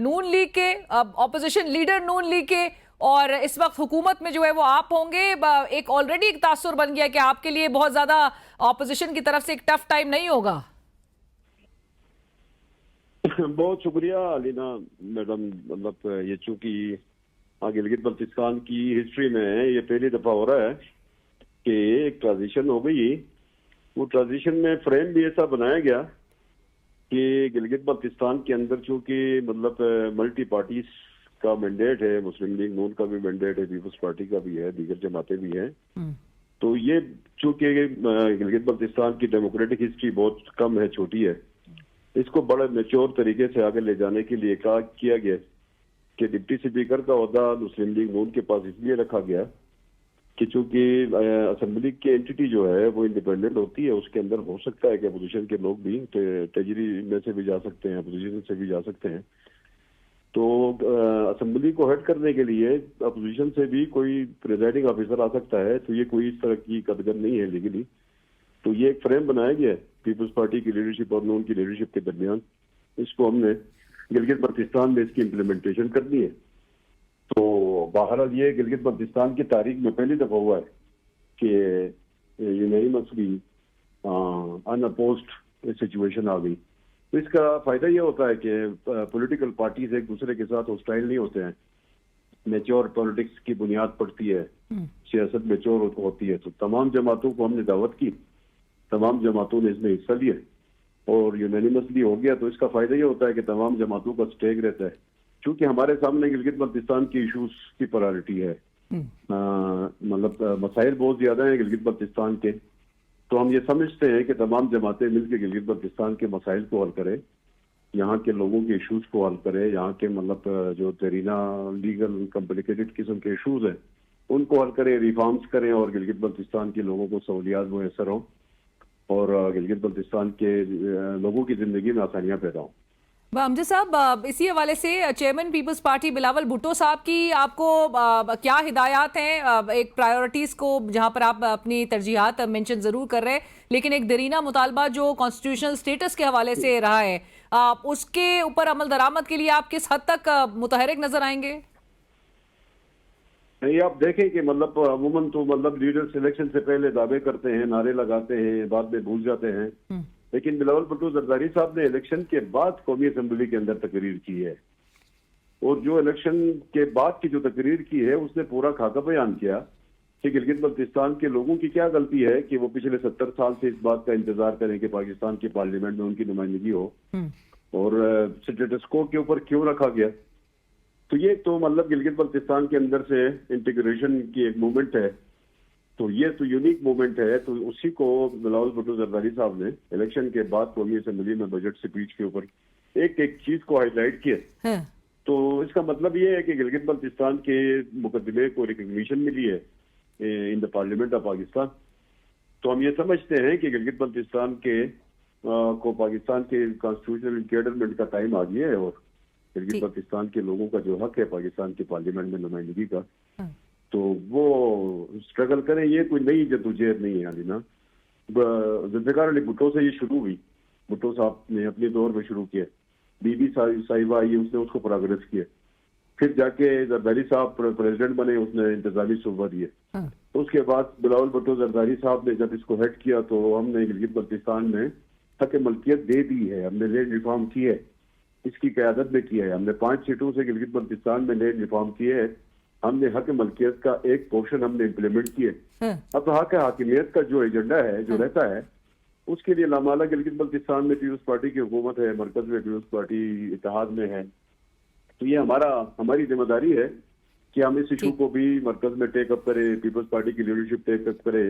नून लीग के, ऑपोजिशन लीडर नून लीग के, और इस वक्त हुकूमत में जो है वो आप होंगे। एक ऑलरेडी एक तासुर बन गया कि आपके लिए बहुत ज्यादा ऑपोजिशन की तरफ से एक टफ टाइम नहीं होगा। बहुत शुक्रिया अलीना मैडम। मतलब ये चूंकि गिलगित बल्तिस्तान की हिस्ट्री में ये पहली दफा हो रहा है कि एक ट्रांजिशन हो गई। वो ट्रांजिशन में फ्रेम भी ऐसा बनाया गया कि गिलगित बल्तिस्तान के अंदर चूंकि मतलब मल्टी पार्टीज का मैंडेट है, मुस्लिम लीग नून का भी मैंडेट है, पीपल्स पार्टी का भी है, दीगर जमातें भी हैं, तो ये चूंकि गिलगित बल्तिस्तान की डेमोक्रेटिक हिस्ट्री बहुत कम है, छोटी है, इसको बड़े मेच्योर तरीके से आगे ले जाने के लिए किया गया कि डिप्टी स्पीकर का ओहदा मुस्लिम लीग नून के पास इसलिए रखा गया कि चूंकि असेंबली की एंटिटी जो है वो इंडिपेंडेंट होती है, उसके अंदर हो सकता है कि अपोजिशन के लोग भी ट्रेजरी में से भी जा सकते हैं, अपोजिशन से भी जा सकते हैं। तो असेंबली को हेड करने के लिए अपोजिशन से भी कोई प्रिजाइडिंग ऑफिसर आ सकता है, तो ये कोई इस तरह की कदगन नहीं है लीगली। तो ये एक फ्रेम बनाया गया है पीपल्स पार्टी की लीडरशिप और नून की लीडरशिप के दरमियान। इसको हमने गिलगित बल्तिस्तान में इसकी इम्प्लीमेंटेशन करनी है। तो बहरहाल ये गिलगित बल्तिस्तान की तारीख में पहली दफा हुआ है कि यूनानिमसली अनअपोज्ड सिचुएशन आ गई। तो इसका फायदा ये होता है कि पॉलिटिकल पार्टीज एक दूसरे के साथ हॉस्टाइल नहीं होते हैं, मेच्योर पॉलिटिक्स की बुनियाद पड़ती है, सियासत मेच्योर होती है। तो तमाम जमातों को हमने दावत की, तमाम जमातों ने इसमें हिस्सा लिया और यूनानिमसली हो गया। तो इसका फायदा ये होता है कि तमाम जमातों का स्टेक रहता है। क्योंकि हमारे सामने गिलगित बल्तिस्तान की इशूज की प्रायोरिटी है, मतलब मसाइल बहुत ज्यादा हैं गिलगित बल्तिस्तान के। तो हम ये समझते हैं कि तमाम जमातें मिलकर गिलगित बल्तिस्तान के मसाइल को हल करें, यहाँ के लोगों के इशूज को हल करें, यहाँ के मतलब जो तरीना लीगल कॉम्प्लिकेटेड किस्म के इशूज हैं उनको हल करें, रिफॉर्म्स करें और गिलगित बल्तिस्तान के लोगों को सहूलियात मुयसर हों और गिलगित बल्तिस्तान के लोगों की जिंदगी में आसानियाँ पैदा हों। अमजद साहब, इसी हवाले से चेयरमैन पीपल्स पार्टी बिलावल भुट्टो साहब की आपको क्या हिदायत हैं? एक प्रायोरिटीज को जहां पर आप अपनी तरजीहात मेंशन जरूर कर रहे हैं, लेकिन एक दरीना मुतालबा जो कॉन्स्टिट्यूशनल स्टेटस के हवाले से रहा है, उसके ऊपर अमल दरामद के लिए आप किस हद तक मुतहरिक नजर आएंगे? नहीं, आप देखें कि मतलब अमूमन तो मतलब लीडर सिलेक्शन से पहले दावे करते हैं, नारे लगाते हैं, बाद में भूल जाते हैं। लेकिन बिलावल भुट्टो जरदारी साहब ने इलेक्शन के बाद कौमी असेंबली के अंदर तकरीर की है और जो इलेक्शन के बाद की जो तकरीर की है उसने पूरा खाका बयान किया कि गिलगित बल्तिस्तान के लोगों की क्या गलती है कि वो पिछले 70 साल से इस बात का इंतजार करें कि पाकिस्तान की पार्लियामेंट में उनकी नुमाइंदगी हो और स्टेटस को के ऊपर क्यों रखा गया। तो ये तो मतलब गिलगित बल्तिस्तान के अंदर से इंटीग्रेशन की एक मूवमेंट है तो ये तो यूनिक मूवमेंट है। तो उसी को बिलावल भुट्टो जरदारी साहब ने इलेक्शन के बाद कौमी असेंबली में बजट स्पीच के ऊपर एक एक चीज को हाईलाइट किया। हाँ, तो इसका मतलब ये है कि गिलगित बल्तिस्तान के मुकदमे को रिकग्निशन मिली है in the parliament of Pakistan. तो हम ये समझते हैं कि गिलगित बल्तिस्तान के को पाकिस्तान के कॉन्स्टिट्यूशनल इंकेडरमेंट का टाइम आ गया है और गिलगित ठीक। बल्तिस्तान के लोगों का जो हक है पाकिस्तान के पार्लियामेंट में नुमाइंदगी का, हाँ, तो वो स्ट्रगल करें। ये कोई नई जद्दोजहद नहीं है अलीना। जुल्फ़िकार अली भुट्टो से ये शुरू हुई। भुट्टो साहब ने अपने दौर में शुरू किया, बीबी साहिबा आई, उसने उसको प्रोग्रेस किया। फिर जाके जरदारी साहब प्रेसिडेंट बने, उसने इंतजामी सूबा दिए। हाँ, उसके बाद बिलावल भुट्टो जरदारी साहब ने जब इसको हेड किया तो हमने गिलगित बल्तिस्तान में हक मलकियत दे दी है, हमने लैंड रिफॉर्म की है, इसकी क़यादत में किया है। हमने 5 सीटों से गिलगित बल्तिस्तान में लैंड रिफॉर्म किए है। हमने हक मलकियत का एक पोर्शन हमने इम्प्लीमेंट किए। हाँ, अब हक हाकिमियत का जो एजेंडा है, जो रहता है, उसके लिए लामाला गिलगित बल्तिस्तान में पीपल्स पार्टी की हुकूमत है, मरकज में पीपल्स पार्टी इत्तेहाद में है। तो ये हमारी जिम्मेदारी है कि हम इस इशू को भी मरकज में टेक अप करें, पीपल्स पार्टी की लीडरशिप टेक अप करे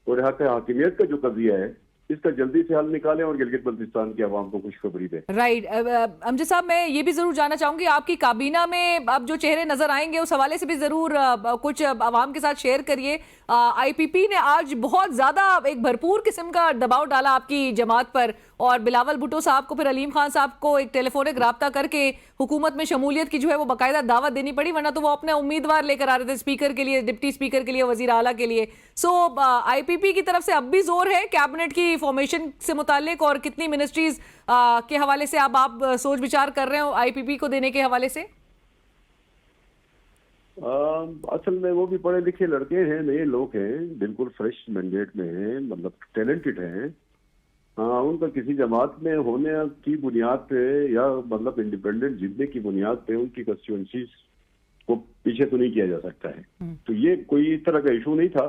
और हक हाकिमियत का जो कजिया है इसका जल्दी से हल निकालें और गिलगित बल्तिस्तान की आवाम को खुशखबरी दें। राइट। अमजद साहब, मैं ये भी जरूर जानना चाहूंगी, आपकी काबीना में अब जो चेहरे नजर आएंगे उस हवाले से भी जरूर कुछ आवाम के साथ शेयर करिए। आईपीपी ने आज बहुत ज्यादा एक भरपूर किस्म का दबाव डाला आपकी जमात पर और बिलावल भुट्टो साहब को, फिर अलीम खान साहब को एक टेलीफोनिक राब्ता करके हुकूमत में शमूलियत की जो है वो बाकायदा दावत देनी पड़ी, वरना तो वो अपने उम्मीदवार लेकर आ रहे थे स्पीकर के लिए, डिप्टी स्पीकर के लिए, वजीर आला के लिए। सो आईपीपी की तरफ से अब भी जोर है कैबिनेट की फॉर्मेशन से मुतालिक, और कितनी मिनिस्ट्रीज के हवाले से अब आप सोच विचार कर रहे हो आईपीपी को देने के हवाले से? असल में वो भी पढ़े लिखे लड़के हैं, नए लोग हैं, बिल्कुल फ्रेश मैंडेट में हैं, मतलब टैलेंटेड हैं। हाँ, उनका किसी जमात में होने की बुनियाद पे या मतलब इंडिपेंडेंट जीतने की बुनियाद पे उनकी कंस्टिट्यूएंसीज को पीछे तो नहीं किया जा सकता है। तो ये कोई इस तरह का इशू नहीं था।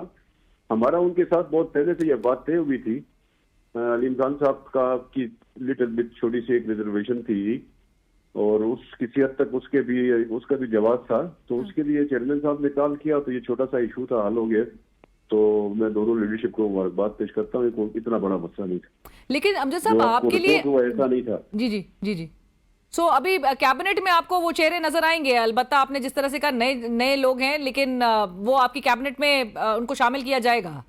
हमारा उनके साथ बहुत पहले से यह बात तय हुई थी। अलीम खान साहब का की लिटिल बिट छोटी सी एक रिजर्वेशन थी और उस किसी हद तक उसका भी जवाब था, तो उसके लिए चेयरमैन साहब ने कॉल किया, तो ये छोटा सा इशू था, हल हो गया। तो मैं दोनों लीडरशिप को मुबारकबाद पेश करता हूँ, कोई इतना बड़ा मसला नहीं था। लेकिन अमजद साहब, आपके लिए ऐसा नहीं था। जी जी जी जी। सो अभी कैबिनेट में आपको वो चेहरे नजर आएंगे, अलबत्ता आपने जिस तरह से कहा नए लोग हैं, लेकिन वो आपकी कैबिनेट में उनको शामिल किया जाएगा?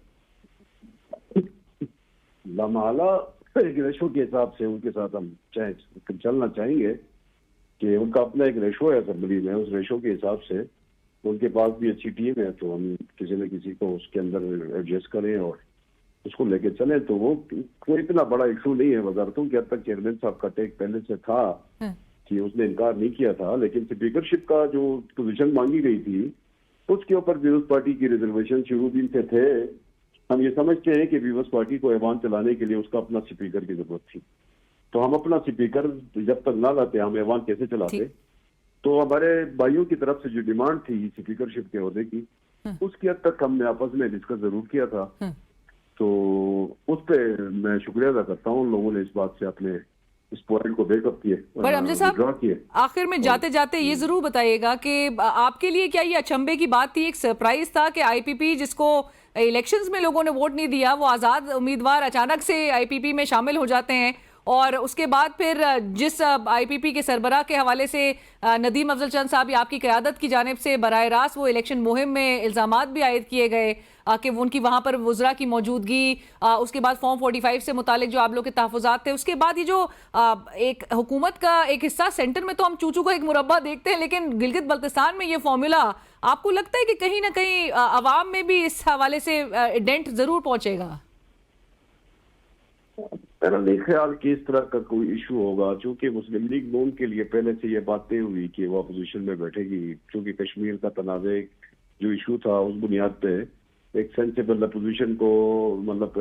लामाला एक रेशो के हिसाब से उनके साथ हम चलना चाहेंगे कि उनका अपना एक रेशो है असेंबली में, उस रेशो के हिसाब से उनके पास भी अच्छी टीम है, तो हम किसी न किसी को उसके अंदर एडजस्ट करें और उसको लेके चले। तो वो कोई इतना बड़ा इशू नहीं है। वजारतों के हद तक चेयरमैन साहब का टेक पहले से था कि उसने इनकार नहीं किया था, लेकिन स्पीकरशिप का जो पोजीशन मांगी गई थी उसके ऊपर पीपल्स पार्टी की रिजर्वेशन शुरू दिन से थे। हम ये समझते हैं कि पीपल्स पार्टी को ऐवान चलाने के लिए उसका अपना स्पीकर की जरूरत थी, तो हम अपना स्पीकर जब तक ना लाते हम ऐवान कैसे चलाते। तो हमारे भाइयों की तरफ से जो डिमांड थी स्पीकरशिप के ओहदे की, उसकी हद तक हमने आपस में डिस्कस जरूर किया था। तो उस पर मैं शुक्रिया अदा करता हूँ, लोगों ने इस बात से अपने इस पॉइंट को बैकअप किए, पर अमजद साहब, आखिर में जाते जाते ये जरूर बताइएगा कि आपके लिए क्या ये अचंभे की बात थी, एक सरप्राइज था कि आईपीपी, जिसको इलेक्शंस में लोगों ने वोट नहीं दिया, वो आजाद उम्मीदवार अचानक से आईपीपी में शामिल हो जाते हैं, और उसके बाद फिर जिस आईपीपी के सरबराह के हवाले से नदीम अफजल चंद साहब आपकी क़यादत की जानिब से बराह रास्त वो इलेक्शन मुहिम में इल्ज़ामात भी आयद किए गए कि उनकी वहाँ पर वुज़रा की मौजूदगी, उसके बाद फॉर्म 45 से मुतालिक जो आप लोग के तहफ़्फ़ुज़ात थे, उसके बाद ये जो एक हुकूमत का एक हिस्सा सेंटर में तो हम चूचू का एक मुरब्बा देखते हैं, लेकिन गिलगित बल्तिस्तान में ये फॉर्मूला आपको लगता है कि कहीं ना कहीं अवाम में भी इस हवाले से डेंट ज़रूर पहुँचेगा? मेरा नहीं ख्याल कि इस तरह का कोई इशू होगा, चूंकि मुस्लिम लीग नून के लिए पहले से ये बातें हुई कि वो अपोजिशन में बैठेगी, क्योंकि कश्मीर का तनाज़े जो इशू था उस बुनियाद पे एक सेंसिबल अपोजिशन को, मतलब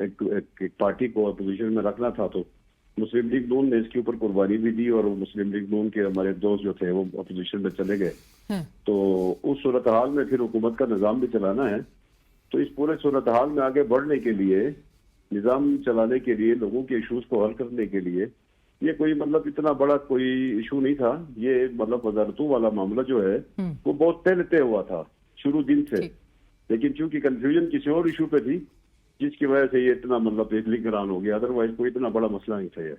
एक पार्टी को अपोजिशन में रखना था, तो मुस्लिम लीग नून ने इसके ऊपर कुर्बानी भी दी और मुस्लिम लीग नून के हमारे दोस्त जो थे वो अपोजिशन में चले गए। तो उस सूरत हाल में फिर हुकूमत का निज़ाम भी चलाना है, तो इस पूरे सूरत हाल में आगे बढ़ने के लिए, निज़ाम चलाने के लिए, लोगों के इशूज को हल करने के लिए ये कोई मतलब इतना बड़ा कोई इशू नहीं था। ये मतलब वजारतों वाला मामला जो है वो बहुत पहले तय हुआ था, शुरू दिन से। लेकिन चूंकि कंफ्यूजन किसी और इशू पे थी जिसकी वजह से ये इतना मतलब एक लिंक हो गया, अदरवाइज कोई इतना बड़ा मसला नहीं था ये।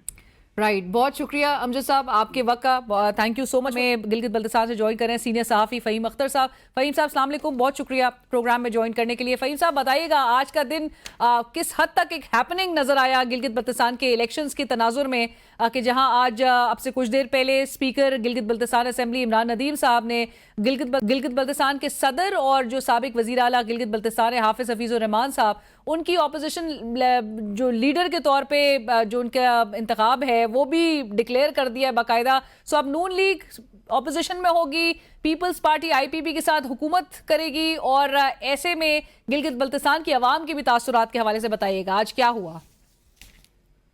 राइट बहुत शुक्रिया अमजद साहब आपके वक्त का, थैंक यू सो मच। मैं गिलगित बल्तिस्तान से ज्वाइन करें सीनियर सहाफ़ी फ़हीम अख्तर साहब। फ़हीम साहब अस्सलाम वालेकुम, बहुत शुक्रिया प्रोग्राम में ज्वाइन करने के लिए। फ़हीम साहब बताइएगा आज का दिन किस हद तक एक हैपनिंग नजर आया गिलगित बल्तिस्तान के इलेक्शंस के तनाजुर में, कि जहां आज अब से कुछ देर पहले स्पीकर गिलगित बल्तिस्तान असेंबली इमरान नदीम साहब ने गिलगित बल्तिस्तान के सदर और जो साबिक वज़ीर आला गिलगित बल्तिस्तान हाफिज हफीज़ुर रहमान साहब, उनकी ऑपोजिशन जो लीडर के तौर पे जो उनका इंतखाब है वो भी डिक्लेयर कर दिया है बाकायदा। सो अब नून लीग ऑपोजिशन में होगी, पीपल्स पार्टी आईपीपी के साथ हुकूमत करेगी, और ऐसे में गिलगित बल्तिस्तान की आवाम के भी तासुरात के हवाले से बताइएगा आज क्या हुआ।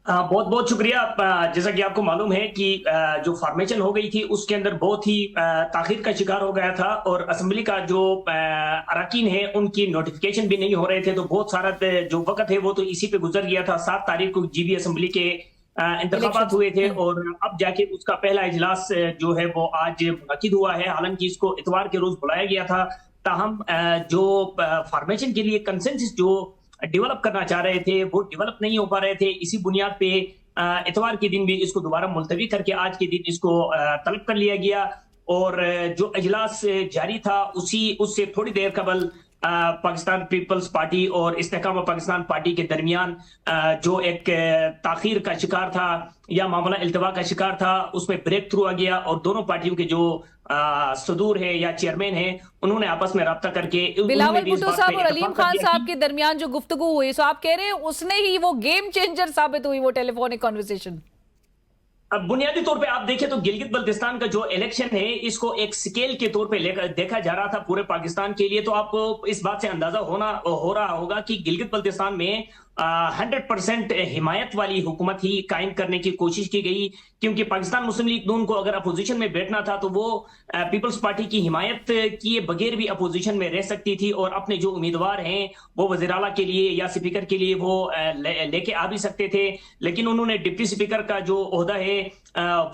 बहुत बहुत शुक्रिया। जैसा कि आपको मालूम है कि जो फॉर्मेशन हो गई थी उसके अंदर बहुत ही ताखीर का शिकार हो गया था, और असेंबली का जो अरकान है उनकी नोटिफिकेशन भी नहीं हो रहे थे, तो बहुत सारा जो वक्त है वो तो इसी पे गुजर गया था। 7 तारीख को जीबी असेंबली के इंतखाबात हुए थे, और अब जाके उसका पहला इजलास जो है वो आज मुनक्किद हुआ है। हालांकि इसको इतवार के रोज बुलाया गया था, ताहम जो फॉर्मेशन के लिए कंसेंसस जो डेवलप करना चाह रहे थे वो डेवलप नहीं हो पा रहे थे। इसी बुनियाद पे इतवार के दिन भी इसको दोबारा मुलतवी करके आज के दिन इसको तलब कर लिया गया, और जो इजलास जारी था उससे थोड़ी देर कबल पाकिस्तान पीपल्स पार्टी और इस्तेहकाम पाकिस्तान पार्टी के दरमियान जो एक ताखीर का शिकार था या मामला इल्तवा का शिकार था, उसमें ब्रेक थ्रू आ गया, और दोनों पार्टियों के जो सदूर है या चेयरमैन है उन्होंने आपस में राब्ता करके बिलावल भुट्टो साहब और अलीम खान साहब के दरमियान जो गुफ्तगू हुई, सो आप कह रहे हैं उसने ही वो गेम चेंजर साबित हुई वो टेलीफोनिक कॉन्वर्सेशन। अब बुनियादी तौर पे आप देखें तो गिलगित बल्तिस्तान का जो इलेक्शन है इसको एक स्केल के तौर पे देखा जा रहा था पूरे पाकिस्तान के लिए, तो आपको इस बात से अंदाजा हो रहा होगा कि गिलगित बल्तिस्तान में 100% हिमायत वाली हुकूमत ही कायम करने की कोशिश की गई, क्योंकि पाकिस्तान मुस्लिम लीग नून को अगर अपोजिशन में बैठना था तो वो पीपल्स पार्टी की हिमायत किए बगैर भी अपोजिशन में रह सकती थी, और अपने जो उम्मीदवार हैं वो वज़ीर आला के लिए या स्पीकर के लिए वो लेके आ भी सकते थे। लेकिन उन्होंने डिप्टी स्पीकर का जो ओहदा है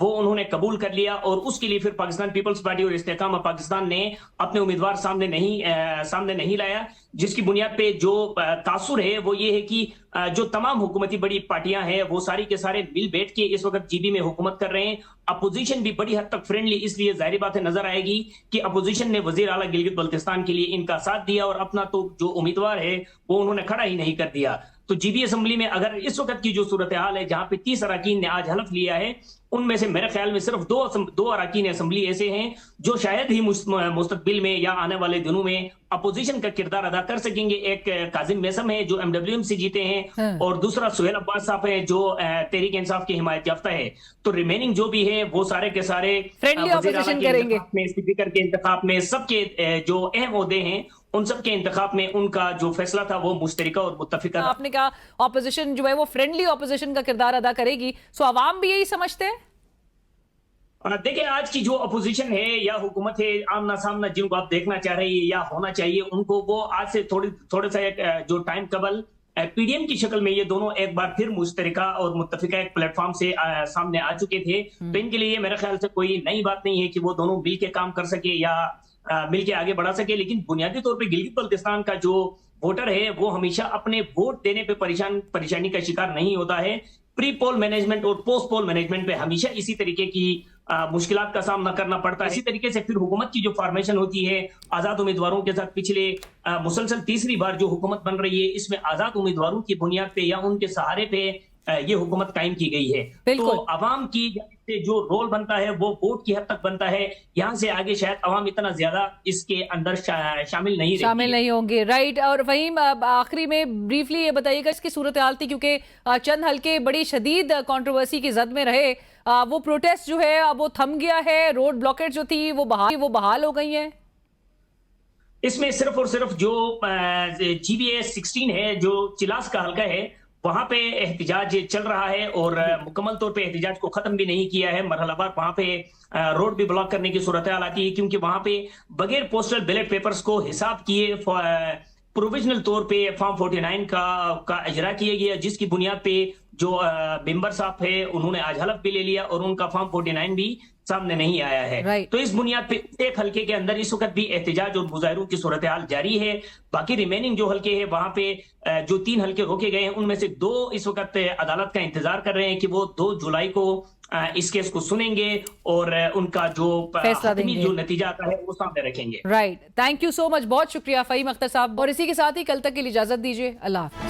वो उन्होंने कबूल कर लिया, और उसके लिए फिर पाकिस्तान पीपल्स पार्टी और इस्तेहकाम पाकिस्तान ने अपने उम्मीदवार सामने नहीं लाया, जिसकी बुनियाद पे जो तासुर है वो ये है कि जो तमाम हुकूमती बड़ी पार्टियां हैं वो सारी के सारे मिल बैठ के इस वक्त जीबी में हुकूमत कर रहे हैं। अपोजिशन भी बड़ी हद तक फ्रेंडली, इसलिए जाहिर बात है नजर आएगी कि अपोजिशन ने वजीर आला गिलगित बल्तिस्तान के लिए इनका साथ दिया, और अपना तो जो उम्मीदवार है वो उन्होंने खड़ा ही नहीं कर दिया। तो जीबी असेंबली में अगर इस वक्त की जो सूरत हाल है जहां पे 30 अरकान ने आज हलफ लिया है, उनमें से मेरे ख्याल में सिर्फ दो अरकान असेंबली ऐसे हैं जो शायद ही मुस्तकबिल में या आने वाले दिनों में अपोजिशन का किरदार अदा कर सकेंगे। एक काजिम मेसम है जो MWM से जीते हैं, और दूसरा सुहेल अब्बास साहब है जो तहरीक इंसाफ की हिमायत याफ्ता है। तो रिमेनिंग जो भी है वो सारे के सारे फ्रेंडली ऑपोजिशन करेंगे। स्पीकर के इंतखाब में सबके जो अहम ओहदे हैं उन सब के इंतखाब में उनका जो फैसला था वो मुश्तरिका और मुत्तफिका था। आपने कहा ऑपोजिशन जो है वो फ्रेंडली ऑपोजिशन का किरदार अदा करेगी, सो अवाम भी यही समझते हैं। देखिए आज की जो अपोजिशन है या हुकूमत है आमना सामना जिनको आप देखना चाह रही है या होना चाहिए उनको, वो आज से थोड़े सा जो टाइम कबल पीडीएम की शक्ल में ये दोनों एक बार फिर मुश्तरिका और मुत्तफिका एक प्लेटफॉर्म से सामने आ चुके थे। तो इनके लिए मेरे ख्याल से कोई नई बात नहीं है कि वो दोनों मिल के काम कर सके या मिल के आगे बढ़ा सके। लेकिन बुनियादी तौर पर गिलगित बल्तिस्तान का जो वोटर है वो हमेशा अपने वोट देने पे परेशानी का शिकार नहीं होता है। प्री पोल मैनेजमेंट और पोस्ट पोल मैनेजमेंट पे हमेशा इसी तरीके की मुश्किलात का सामना करना पड़ता है। इसी तरीके से फिर हुकूमत की जो फॉर्मेशन होती है आजाद उम्मीदवारों के साथ, पिछले मुसलसल तीसरी बार जो हुकूमत बन रही है इसमें आजाद उम्मीदवारों की बुनियाद पे या उनके सहारे पे ये हुकूमत कायम की गई है। तो अवाम की जो रोल बनता है वो वोट की हद तक बनता है, यहाँ से आगे शायद अवाम इतना ज्यादा इसके अंदर शामिल नहीं होंगे। राइट। और वहीं आखिरी में ब्रीफली ये बताइएगा इसकी सूरत हाल थी, क्योंकि चंद हल्के बड़ी शदीद कंट्रोवर्सी की जद में रहे, वो प्रोटेस्ट जो है अब वो थम गया है, रोड ब्लॉकेट जो थी वो बहाल हो गई है। इसमें सिर्फ और सिर्फ जो GBA 16 है जो चिलास का हल्का है वहां पे एहतिजाज चल रहा है, और मुकम्मल तौर पे एहतिजाज को खत्म भी नहीं किया है। मरहलावार वहां पे रोड भी ब्लॉक करने की सूरत हाल आती है, क्योंकि वहां पे बगैर पोस्टल बैलेट पेपर्स को हिसाब किए प्रोविजनल तौर पे फॉर्म 49 का इजरा किया गया, जिसकी बुनियाद पे जो मेंबर साहब है उन्होंने आज हलफ भी ले लिया और उनका फॉर्म 49 भी सामने नहीं आया है। Right. तो इस बुनियाद पे एक हल्के के अंदर इस वक्त भी एहतजाज और मुजाहरों की सूरत हाल जारी है। बाकी रिमेनिंग जो हल्के हैं वहां पे जो 3 हल्के रोके गए हैं उनमें से 2 इस वक्त अदालत का इंतजार कर रहे हैं कि वो 2 जुलाई को इस केस को सुनेंगे और उनका जो फैसला हतमी देंगे। जो नतीजा आता है वो सामने रखेंगे। Right, thank you so much, बहुत शुक्रिया फ़हीम अख्तर साहब। और इसी के साथ ही कल तक के लिए इजाजत दीजिए। अल्लाह हाफ़िज़।